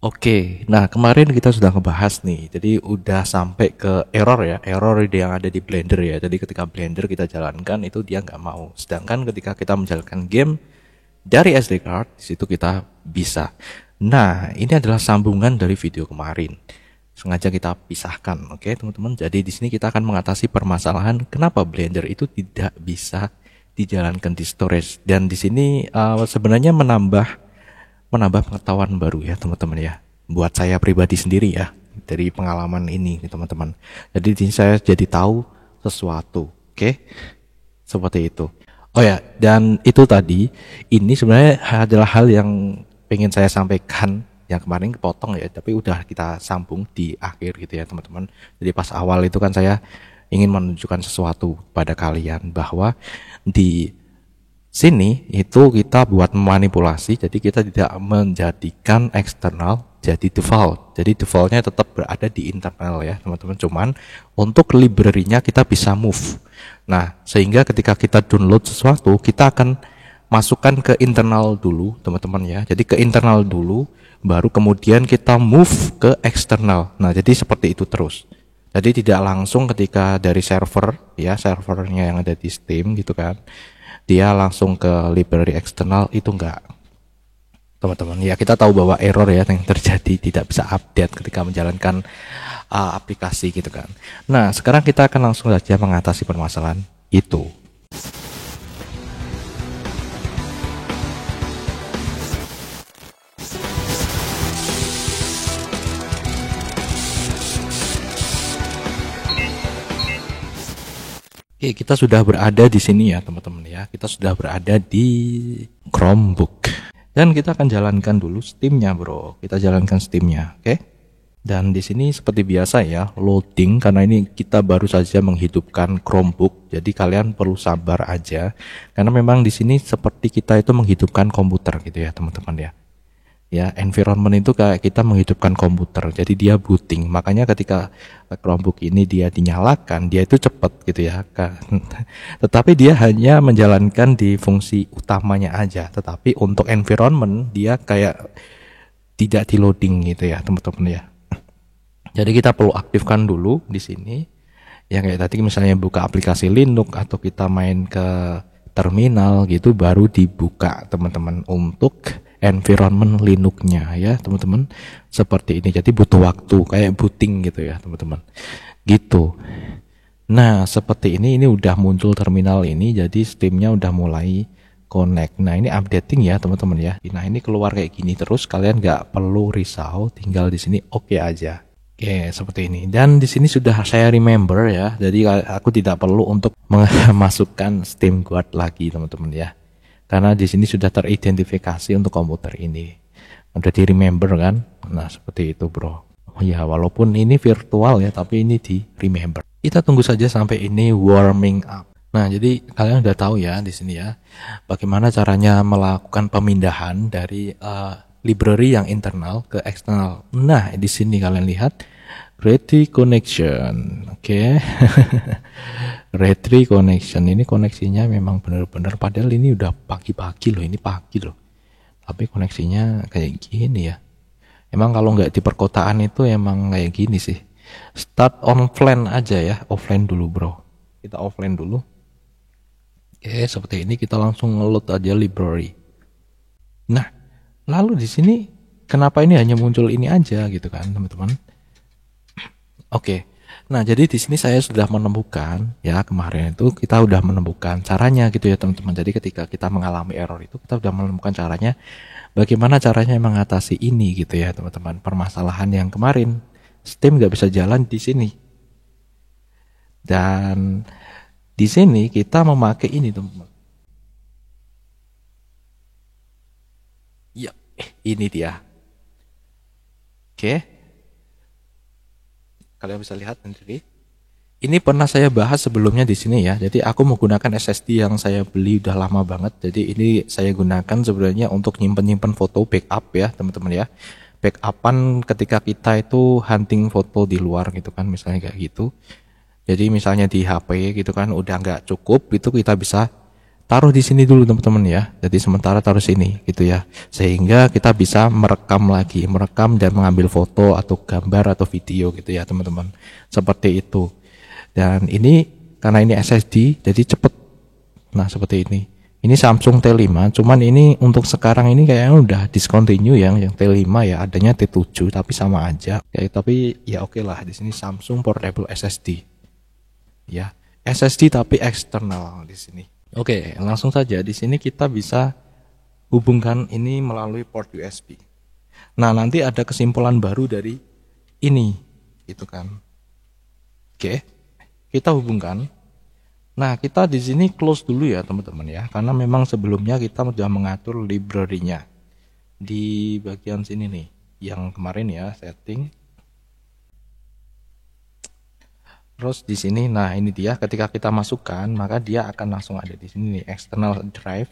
Oke, nah kemarin kita sudah ngebahas nih, jadi udah sampai ke error ya, error yang ada di Blender ya. Jadi ketika Blender kita jalankan itu dia nggak mau. Sedangkan ketika kita menjalankan game dari SD card, di situ kita bisa. Nah, ini adalah sambungan dari video kemarin. Sengaja kita pisahkan, oke teman-teman. Jadi di sini kita akan mengatasi permasalahan kenapa Blender itu tidak bisa dijalankan di storage. Dan di sini sebenarnya menambah pengetahuan baru ya teman-teman ya. Buat saya pribadi sendiri ya dari pengalaman ini teman-teman. Jadi di sini saya jadi tahu sesuatu, oke? Seperti itu. Oh ya, dan itu tadi ini sebenarnya adalah hal yang pengen saya sampaikan yang kemarin kepotong ya, tapi udah kita sambung di akhir gitu ya teman-teman. Jadi pas awal itu kan saya ingin menunjukkan sesuatu pada kalian bahwa di sini itu kita buat manipulasi, jadi kita tidak menjadikan eksternal jadi default. Jadi defaultnya tetap berada di internal ya teman-teman. Cuman untuk library-nya kita bisa move. Nah sehingga ketika kita download sesuatu kita akan masukkan ke internal dulu teman-teman ya. Jadi ke internal dulu, baru kemudian kita move ke eksternal. Nah jadi seperti itu terus. Jadi tidak langsung ketika dari server ya, servernya yang ada di Steam gitu kan, dia langsung ke library eksternal itu enggak teman-teman ya. Kita tahu bahwa error ya yang terjadi, tidak bisa update ketika menjalankan aplikasi gitu kan. Nah sekarang kita akan langsung saja mengatasi permasalahan itu. Oke, kita sudah berada di sini ya teman-teman ya. Kita sudah berada di Chromebook. Dan kita akan jalankan dulu Steam-nya, bro. Kita jalankan Steam-nya, oke? Dan di sini seperti biasa ya, loading karena ini kita baru saja menghidupkan Chromebook. Jadi kalian perlu sabar aja karena memang di sini seperti kita itu menghidupkan komputer gitu ya, teman-teman ya. Ya, environment itu kayak kita menghidupkan komputer. Jadi dia booting. Makanya ketika Chromebook ini dia dinyalakan, dia itu cepat gitu ya. Tetapi dia hanya menjalankan di fungsi utamanya aja. Tetapi untuk environment dia kayak tidak di loading gitu ya, teman-teman ya. Jadi kita perlu aktifkan dulu di sini. Ya kayak tadi misalnya buka aplikasi Linux atau kita main ke terminal gitu baru dibuka teman-teman untuk environment Linux-nya ya teman-teman, seperti ini. Jadi butuh waktu kayak booting gitu ya teman-teman gitu. Nah seperti ini udah muncul terminal ini, jadi Steam-nya udah mulai connect. Nah ini updating ya teman-teman ya. Nah ini keluar kayak gini terus, kalian nggak perlu risau, tinggal di sini oke aja. Oke, seperti ini. Dan di sini sudah saya remember ya. Jadi aku tidak perlu untuk memasukkan Steam Guard lagi, teman-teman ya. Karena di sini sudah teridentifikasi untuk komputer ini. Udah di remember kan? Nah, seperti itu, bro. Oh ya, walaupun ini virtual ya, tapi ini di remember. Kita tunggu saja sampai ini warming up. Nah, jadi kalian udah tahu ya di sini ya, bagaimana caranya melakukan pemindahan dari library yang internal ke eksternal. Nah, di sini kalian lihat ready connection. Oke. Ready connection ini koneksinya memang benar-benar, padahal ini udah pagi-pagi loh, ini pagi loh. Tapi koneksinya kayak gini ya. Emang kalau nggak di perkotaan itu emang kayak gini sih. Start offline aja ya, offline dulu, bro. Kita offline dulu. Oke, seperti ini kita langsung nge-load aja library. Nah, lalu di sini kenapa ini hanya muncul ini aja gitu kan, teman-teman? Oke. Nah, jadi di sini saya sudah menemukan ya, kemarin itu kita udah menemukan caranya gitu ya, teman-teman. Jadi ketika kita mengalami error itu kita udah menemukan caranya, bagaimana caranya mengatasi ini gitu ya, teman-teman. Permasalahan yang kemarin Steam nggak bisa jalan di sini. Dan di sini kita memakai ini, teman-teman. Ya, ini dia. Oke. Kalian bisa lihat sendiri. Ini pernah saya bahas sebelumnya di sini ya. Jadi aku menggunakan SSD yang saya beli udah lama banget. Jadi ini saya gunakan sebenarnya untuk nyimpen-nyimpen foto backup ya, teman-teman ya. Backupan ketika kita itu hunting foto di luar gitu kan, misalnya kayak gitu. Jadi misalnya di HP gitu kan udah nggak cukup, itu kita bisa taruh di sini dulu teman-teman ya. Jadi sementara taruh sini gitu ya. Sehingga kita bisa merekam lagi, merekam dan mengambil foto atau gambar atau video gitu ya teman-teman. Seperti itu. Dan ini karena ini SSD jadi cepet. Nah seperti ini. Ini Samsung T5, cuman ini untuk sekarang ini kayaknya udah discontinue yang T5 ya, adanya T7 tapi sama aja. Ya, tapi ya oke lah, di sini Samsung Portable SSD. Ya, SSD tapi eksternal di sini. Oke, langsung saja di sini kita bisa hubungkan ini melalui port USB. Nah, nanti ada kesimpulan baru dari ini, gitu kan. Oke, kita hubungkan. Nah, kita di sini close dulu ya teman-teman ya, karena memang sebelumnya kita sudah mengatur library-nya di bagian sini nih, yang kemarin ya setting. Terus di sini, nah ini dia, ketika kita masukkan, maka dia akan langsung ada di sini nih, external drive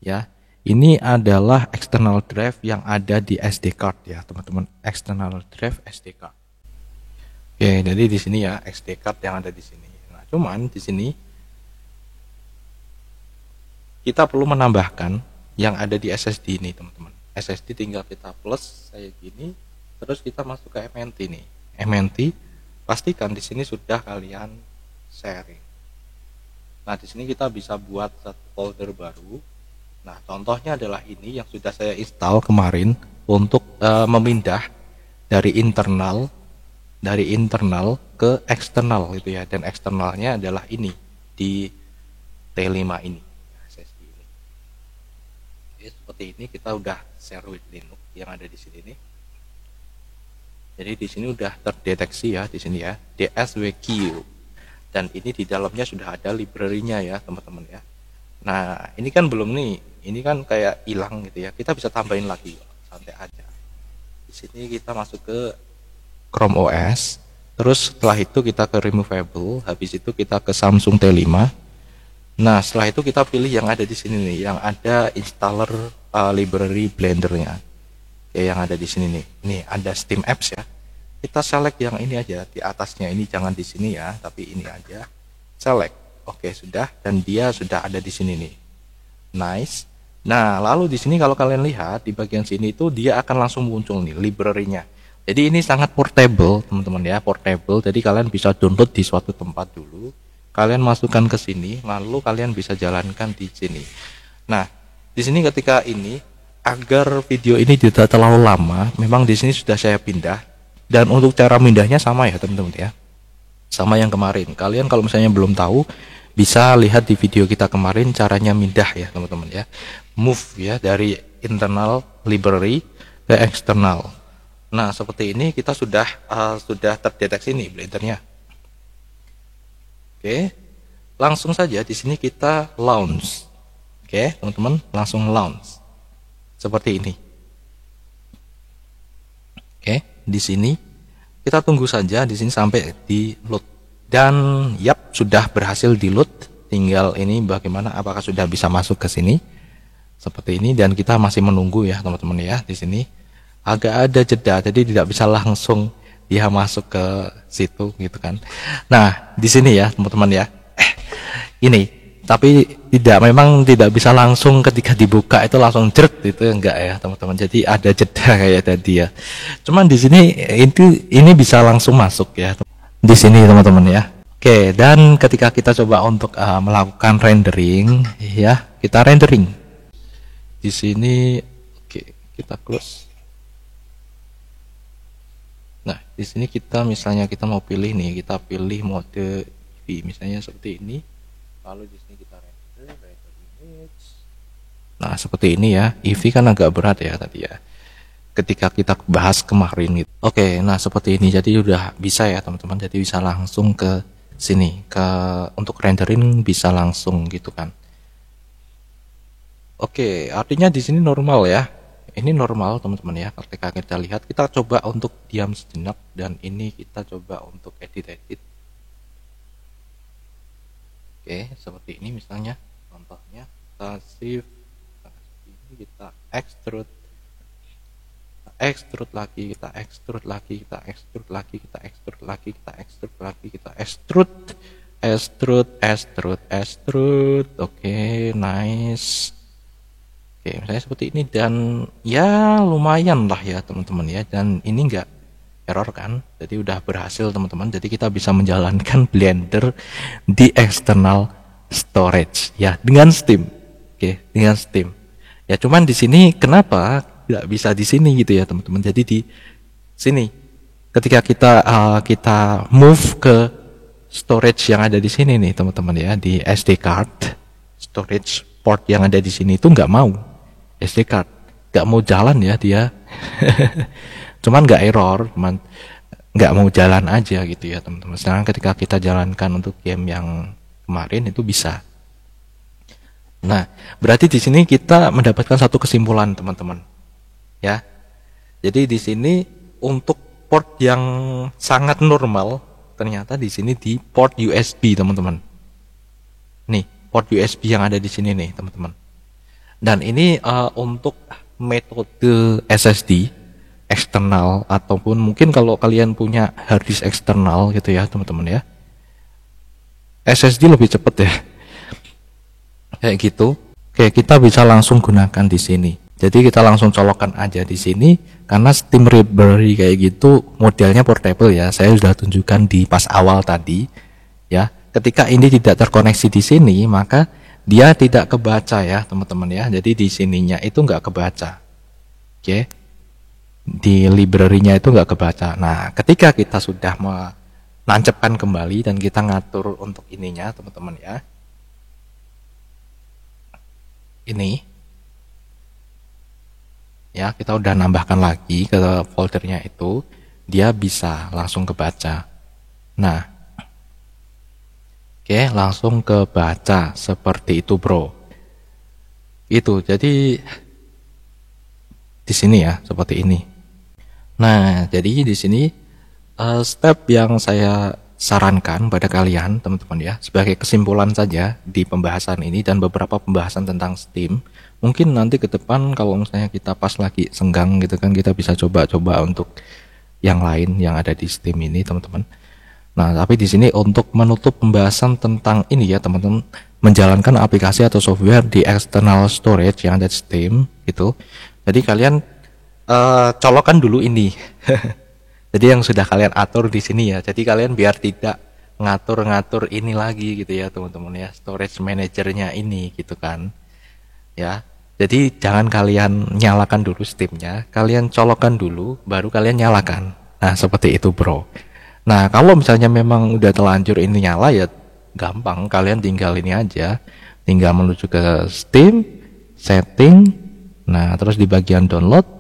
ya. Ini adalah external drive yang ada di SD card ya teman-teman, external drive SD card. Oke, jadi di sini ya SD card yang ada di sini. Cuman di sini kita perlu menambahkan yang ada di SSD ini teman-teman. SSD tinggal kita plus kayak gini, terus kita masuk ke MNT nih. MNT pastikan di sini sudah kalian sharing. Nah di sini kita bisa buat satu folder baru. Nah contohnya adalah ini yang sudah saya install kemarin untuk memindah dari internal ke eksternal gitu ya, dan eksternalnya adalah ini di T5 ini SSD ini. Jadi seperti ini kita udah share with Linux yang ada di sini nih. Jadi di sini udah terdeteksi ya di sini ya DSWQ, dan ini di dalamnya sudah ada library-nya ya teman-teman ya. Nah ini kan belum nih, ini kan kayak hilang gitu ya, kita bisa tambahin lagi, santai aja. Di sini kita masuk ke Chrome OS, terus setelah itu kita ke removable, habis itu kita ke Samsung T5. Nah setelah itu kita pilih yang ada di sini nih, yang ada installer library Blender-nya, kayak yang ada di sini nih. Ini ada Steam Apps ya. Kita select yang ini aja di atasnya, ini jangan di sini ya, tapi ini aja. Select, oke sudah, dan dia sudah ada di sini nih. Nice. Nah lalu di sini kalau kalian lihat di bagian sini itu dia akan langsung muncul nih library-nya. Jadi ini sangat portable teman-teman ya, portable. Jadi kalian bisa download di suatu tempat dulu, kalian masukkan ke sini, lalu kalian bisa jalankan di sini. Nah, di sini ketika ini agar video ini tidak terlalu lama, memang di sini sudah saya pindah, dan untuk cara pindahnya sama ya teman-teman ya, sama yang kemarin. Kalian kalau misalnya belum tahu, bisa lihat di video kita kemarin caranya pindah ya teman-teman ya, move ya dari internal library ke eksternal. Nah seperti ini kita sudah terdeteksi nih Blendernya. Oke, langsung saja di sini kita launch. Oke teman-teman, langsung launch seperti ini. Oke, di sini kita tunggu saja di sini sampai di load, dan yap sudah berhasil di load. Tinggal ini bagaimana, apakah sudah bisa masuk ke sini seperti ini, dan kita masih menunggu ya teman-teman ya. Di sini agak ada jeda, jadi tidak bisa langsung dia masuk ke situ gitu kan. Nah di sini ya teman-teman ya, ini tapi memang tidak bisa langsung ketika dibuka itu langsung jert itu enggak ya teman-teman. Jadi ada jeda kayak tadi ya. Cuman di sini ini bisa langsung masuk ya di sini teman-teman ya. Oke, dan ketika kita coba untuk melakukan rendering ya, kita rendering di sini. Oke, kita close. Nah, di sini kita misalnya kita mau pilih nih, kita pilih mode EV misalnya seperti ini. Lalu di sini kita render image. Nah, seperti ini ya. EV kan agak berat ya tadi ya, ketika kita bahas kemarin gitu. Oke, nah seperti ini. Jadi udah bisa ya teman-teman. Jadi bisa langsung ke sini, untuk rendering bisa langsung gitu kan. Oke, artinya di sini normal ya. Ini normal teman-teman ya. Ketika kita lihat, kita coba untuk diam sejenak, dan ini kita coba untuk edit. Oke, seperti ini misalnya contohnya. Kita save, kita extrude lagi, kita extrude lagi, kita extrude lagi, kita extrude lagi, kita extrude lagi, kita extrude. extrude. Oke, nice. Oke, misalnya seperti ini, dan ya lumayan lah ya teman-teman ya, dan ini enggak error kan, jadi udah berhasil teman-teman. Jadi kita bisa menjalankan Blender di external storage ya dengan Steam. Oke, dengan Steam. Ya cuman di sini kenapa nggak bisa di sini gitu ya teman-teman. Jadi di sini ketika kita move ke storage yang ada di sini nih teman-teman ya, di SD card storage port yang ada di sini itu nggak mau SD card, nggak mau jalan ya dia. Cuman nggak error, cuman nggak mau jalan aja gitu ya teman-teman. Sedangkan ketika kita jalankan untuk game yang kemarin itu bisa. Nah, berarti di sini kita mendapatkan satu kesimpulan teman-teman. Ya. Jadi di sini untuk port yang sangat normal, ternyata di sini di port USB teman-teman. Nih, port USB yang ada di sini nih teman-teman. Dan ini untuk metode SSD eksternal, ataupun mungkin kalau kalian punya harddisk eksternal gitu ya teman-teman ya, SSD lebih cepat ya kayak gitu. Oke, kita bisa langsung gunakan di sini. Jadi kita langsung colokkan aja di sini, karena Steam Library kayak gitu modelnya portable ya. Saya sudah tunjukkan di pas awal tadi ya. Ketika ini tidak terkoneksi di sini, maka dia tidak kebaca ya teman-teman ya. Jadi di sininya itu nggak kebaca. Oke, di library-nya itu nggak kebaca. Nah, ketika kita sudah menancapkan kembali dan kita ngatur untuk ininya teman-teman ya, ini ya kita udah nambahkan lagi ke foldernya itu, dia bisa langsung kebaca. Nah, oke, langsung kebaca seperti itu bro. Itu jadi di sini ya seperti ini. Nah, jadi di sini step yang saya sarankan pada kalian teman-teman ya, sebagai kesimpulan saja di pembahasan ini dan beberapa pembahasan tentang Steam. Mungkin nanti ke depan kalau misalnya kita pas lagi senggang gitu kan, kita bisa coba-coba untuk yang lain yang ada di Steam ini teman-teman. Nah, tapi di sini untuk menutup pembahasan tentang ini ya teman-teman, menjalankan aplikasi atau software di external storage yang ada di Steam gitu. Jadi kalian colokkan dulu ini. Jadi yang sudah kalian atur di sini ya. Jadi kalian biar tidak ngatur-ngatur ini lagi gitu ya teman-teman ya, storage manajernya ini gitu kan. Ya. Jadi jangan kalian nyalakan dulu Steamnya, kalian colokkan dulu baru kalian nyalakan. Nah, seperti itu, bro. Nah, kalau misalnya memang udah terlanjur ini nyala ya gampang, kalian tinggal ini aja. Tinggal menuju ke Steam, setting. Nah, terus di bagian download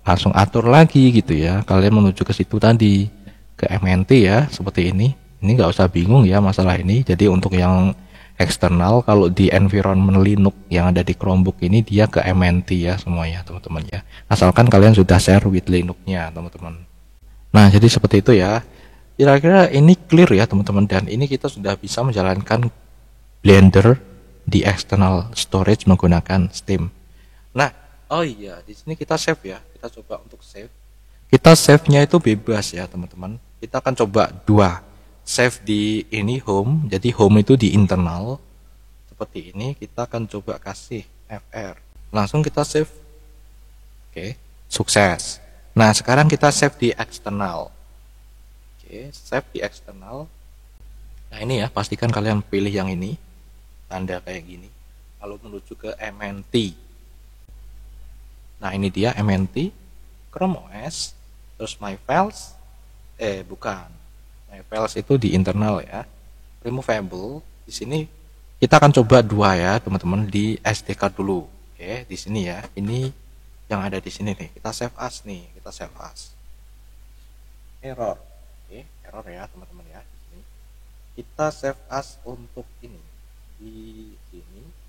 langsung atur lagi gitu ya, kalian menuju ke situ tadi, ke MNT ya, seperti ini nggak usah bingung ya masalah ini. Jadi untuk yang eksternal, kalau di environment Linux yang ada di Chromebook ini dia ke MNT ya semuanya teman-teman ya, asalkan kalian sudah share with Linux-nya teman-teman. Nah, jadi seperti itu ya, kira-kira ini clear ya teman-teman, dan ini kita sudah bisa menjalankan Blender di external storage menggunakan Steam. Nah, oh iya, di sini kita save ya. Kita coba untuk save. Kita save-nya itu bebas ya, teman-teman. Kita akan coba dua. Save di ini home. Jadi home itu di internal. Seperti ini, kita akan coba kasih FR. Langsung kita save. Oke, sukses. Nah, sekarang kita save di eksternal. Oke, save di eksternal. Nah, ini ya, pastikan kalian pilih yang ini. Tanda kayak gini. Lalu menuju ke MNT. Nah, ini dia MNT, Chrome OS, terus My Files, bukan, My Files itu di internal ya, removable. Di sini kita akan coba dua ya teman-teman, di SD card dulu. Oke, di sini ya, ini yang ada di sini nih, kita save as nih, kita save as. Error, oke, error ya teman-teman ya. Di sini kita save as untuk ini di sini.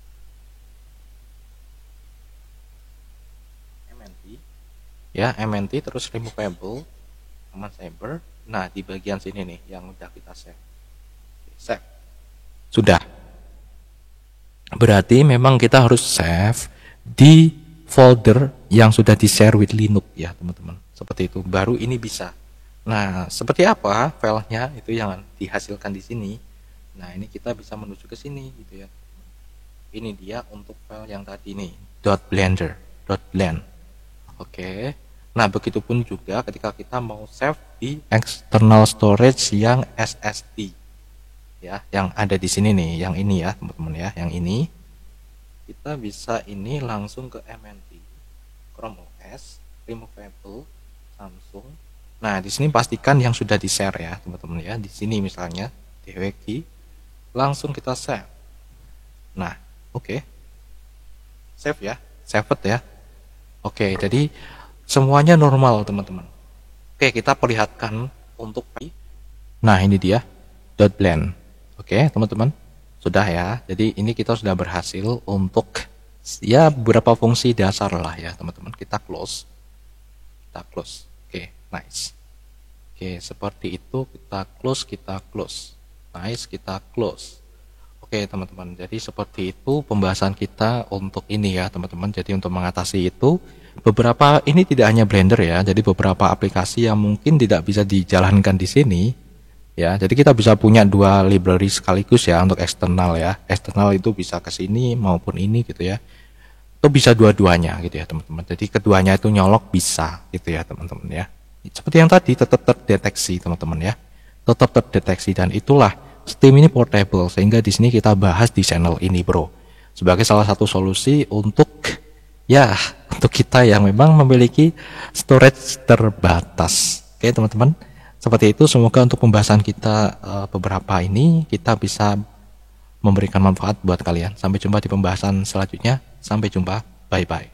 Ya, MNT terus removable, command saber. Nah, di bagian sini nih yang udah kita save. Save. Sudah. Berarti memang kita harus save di folder yang sudah di-share with Linux ya, teman-teman. Seperti itu. Baru ini bisa. Nah, seperti apa filenya itu yang dihasilkan di sini. Nah, ini kita bisa menuju ke sini gitu ya. Ini dia untuk file yang tadi nih, .blender, .blend. Oke. Nah, begitupun juga ketika kita mau save di external storage yang SSD. Ya, yang ada di sini nih, yang ini ya, teman-teman ya, yang ini. Kita bisa ini langsung ke MNT, Chrome OS, removable, Samsung. Nah, di sini pastikan yang sudah di-share ya, teman-teman ya. Di sini misalnya DWG, langsung kita save. Nah, oke. Save ya, save ya. Oke, jadi semuanya normal, teman-teman. Oke, kita perlihatkan untuk nah, ini dia .blend. Oke, teman-teman. Sudah ya. Jadi ini kita sudah berhasil untuk ya beberapa fungsi dasar lah ya, teman-teman. Kita close. Kita close. Oke, nice. Oke, seperti itu kita close. Nice, kita close. Oke, teman-teman. Jadi seperti itu pembahasan kita untuk ini ya, teman-teman. Jadi untuk mengatasi itu beberapa ini tidak hanya Blender ya. Jadi beberapa aplikasi yang mungkin tidak bisa dijalankan di sini ya. Jadi kita bisa punya dua library sekaligus ya untuk eksternal ya. Eksternal itu bisa ke sini maupun ini gitu ya. Itu bisa dua-duanya gitu ya, teman-teman. Jadi keduanya itu nyolok bisa gitu ya, teman-teman ya. Seperti yang tadi tetap terdeteksi, teman-teman ya. Tetap terdeteksi dan itulah Steam ini portable, sehingga di sini kita bahas di channel ini, bro, sebagai salah satu solusi untuk ya untuk kita yang memang memiliki storage terbatas. Oke, teman-teman, seperti itu. Semoga untuk pembahasan kita beberapa ini kita bisa memberikan manfaat buat kalian. Sampai jumpa di pembahasan selanjutnya. Sampai jumpa, bye bye.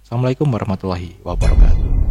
Assalamualaikum warahmatullahi wabarakatuh.